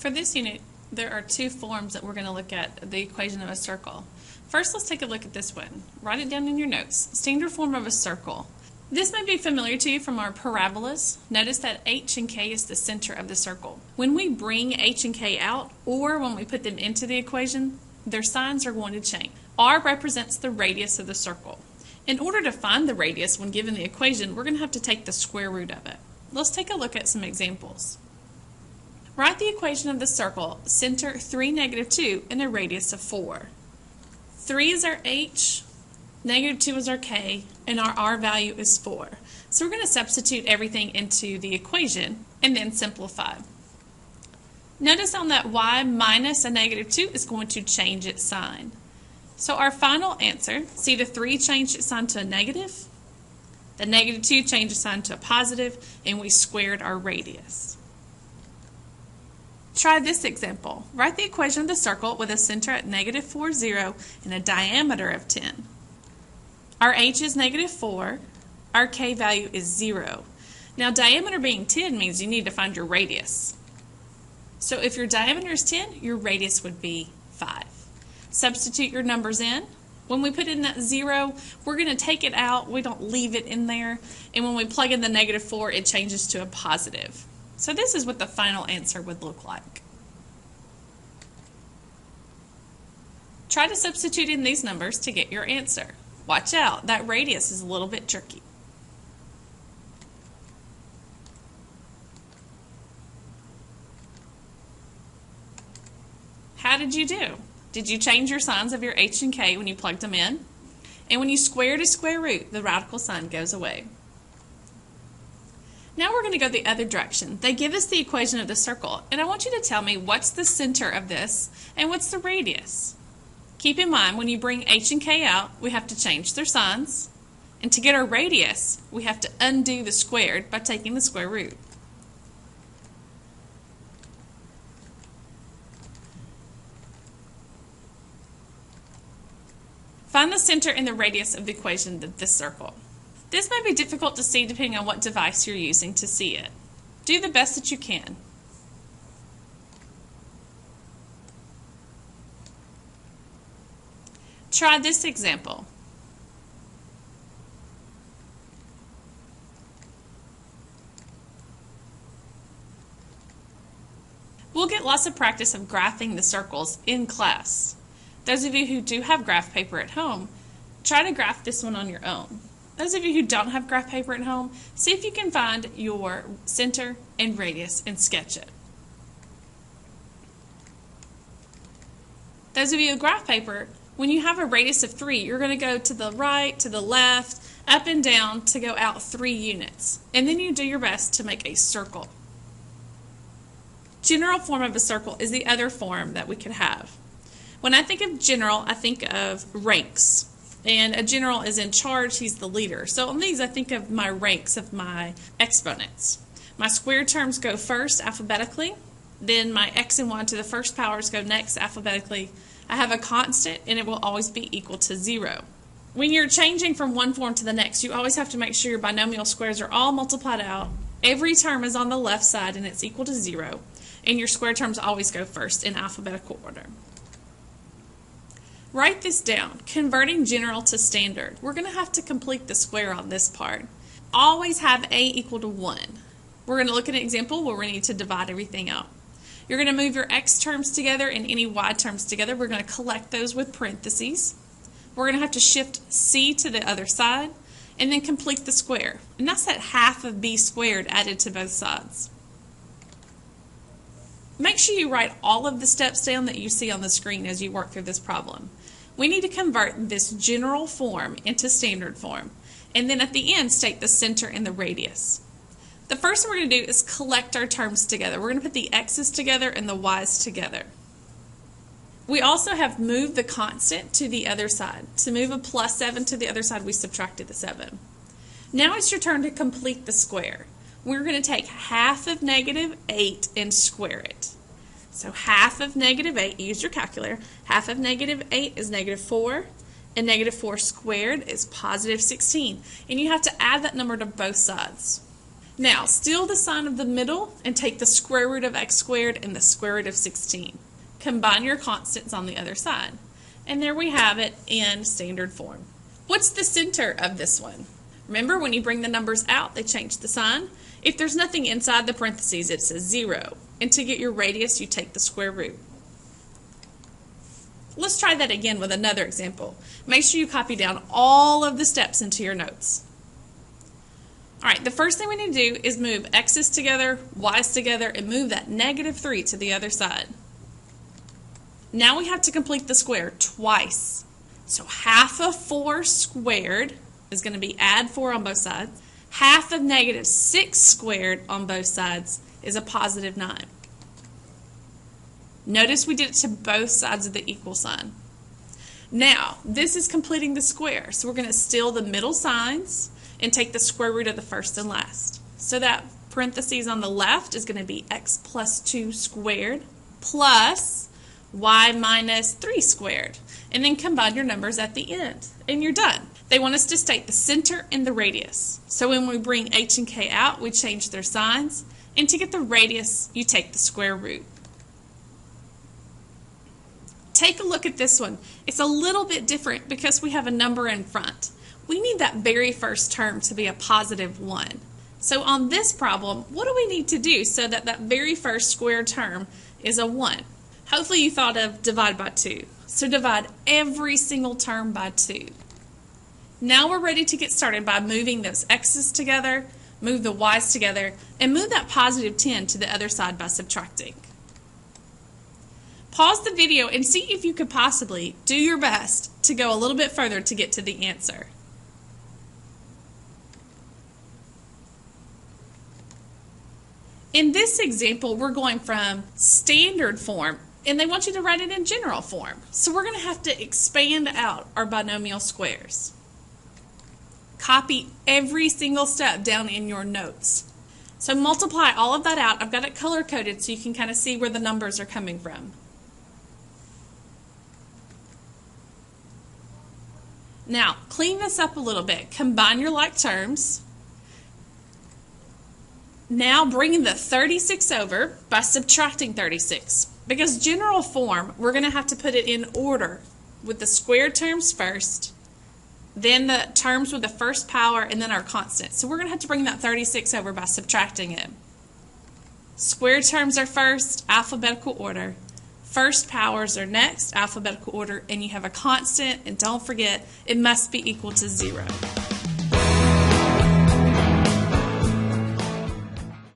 For this unit, there are two forms that we're going to look at the equation of a circle. First, let's take a look at this one. Write it down in your notes. Standard form of a circle. This may be familiar to you from our parabolas. Notice that h and k is the center of the circle. When we bring h and k out, or when we put them into the equation, their signs are going to change. R represents the radius of the circle. In order to find the radius when given the equation, we're going to have to take the square root of it. Let's take a look at some examples. Write the equation of the circle, center 3, -2, and a radius of 4. 3 is our h, -2 is our k, and our r value is 4. So we're going to substitute everything into the equation and then simplify. Notice on that y minus a -2 is going to change its sign. So our final answer, see the 3 changed its sign to a negative, the -2 changed its sign to a positive, and we squared our radius. Try this example. Write the equation of the circle with a center at -4, 0 and a diameter of 10. Our h is -4, our k value is 0. Now diameter being 10 means you need to find your radius. So if your diameter is 10, your radius would be 5. Substitute your numbers in. When we put in that 0, we're going to take it out. We don't leave it in there. And when we plug in the -4, it changes to a positive. So this is what the final answer would look like. Try to substitute in these numbers to get your answer. Watch out, that radius is a little bit tricky. How did you do? Did you change your signs of your h and k when you plugged them in? And when you squared a square root, the radical sign goes away. Now we're going to go the other direction. They give us the equation of the circle, and I want you to tell me what's the center of this and what's the radius. Keep in mind, when you bring h and k out, we have to change their signs, and to get our radius, we have to undo the squared by taking the square root. Find the center and the radius of the equation of this circle. This may be difficult to see depending on what device you're using to see it. Do the best that you can. Try this example. We'll get lots of practice of graphing the circles in class. Those of you who do have graph paper at home, try to graph this one on your own. Those of you who don't have graph paper at home, see if you can find your center and radius and sketch it. Those of you with graph paper, when you have a radius of 3, you're going to go to the right, to the left, up and down to go out 3 units. And then you do your best to make a circle. General form of a circle is the other form that we could have. When I think of general, I think of ranks. And a general is in charge, he's the leader. So on these, I think of my ranks of my exponents. My square terms go first alphabetically, then my x and y to the first powers go next alphabetically. I have a constant, and it will always be equal to 0. When you're changing from one form to the next, you always have to make sure your binomial squares are all multiplied out. Every term is on the left side, and it's equal to 0. And your square terms always go first in alphabetical order. Write this down, converting general to standard. We're going to have to complete the square on this part. Always have a equal to 1. We're going to look at an example where we need to divide everything out. You're going to move your x terms together and any y terms together. We're going to collect those with parentheses. We're going to have to shift c to the other side and then complete the square. And that's that half of b squared added to both sides. Make sure you write all of the steps down that you see on the screen as you work through this problem. We need to convert this general form into standard form, and then at the end state the center and the radius. The first thing we're going to do is collect our terms together. We're going to put the x's together and the y's together. We also have moved the constant to the other side. To move a +7 to the other side, we subtracted the 7. Now it's your turn to complete the square. We're going to take half of -8 and square it. So half of -8, use your calculator, half of -8 is -4, and -4 squared is +16. And you have to add that number to both sides. Now, steal the sign of the middle and take the square root of x squared and the square root of 16. Combine your constants on the other side. And there we have it in standard form. What's the center of this one? Remember, when you bring the numbers out, they change the sign. If there's nothing inside the parentheses, it says 0. And to get your radius, you take the square root. Let's try that again with another example. Make sure you copy down all of the steps into your notes. All right, the first thing we need to do is move x's together, y's together, and move that -3 to the other side. Now we have to complete the square twice. So half of 4 squared is going to be add 4 on both sides. Half of -6 squared on both sides is a positive 9. Notice we did it to both sides of the equal sign. Now, this is completing the square, so we're going to steal the middle signs and take the square root of the first and last. So that parentheses on the left is going to be x plus 2 squared plus y minus 3 squared. And then combine your numbers at the end, and you're done. They want us to state the center and the radius. So when we bring h and k out, we change their signs. And to get the radius, you take the square root. Take a look at this one. It's a little bit different because we have a number in front. We need that very first term to be a positive 1. So on this problem, what do we need to do so that that very first square term is a 1? Hopefully you thought of divide by 2. So divide every single term by 2. Now we're ready to get started by moving those x's together, move the y's together, and move that positive 10 to the other side by subtracting. Pause the video and see if you could possibly do your best to go a little bit further to get to the answer. In this example, we're going from standard form, and they want you to write it in general form. So we're going to have to expand out our binomial squares. Copy every single step down in your notes. So multiply all of that out. I've got it color-coded so you can kind of see where the numbers are coming from. Now, clean this up a little bit. Combine your like terms. Now bring the 36 over by subtracting 36. Because general form, we're going to have to put it in order with the squared terms first, then the terms with the first power, and then our constant. So we're going to have to bring that 36 over by subtracting it. Squared terms are first, alphabetical order. First powers are next, alphabetical order, and you have a constant, and don't forget, it must be equal to 0.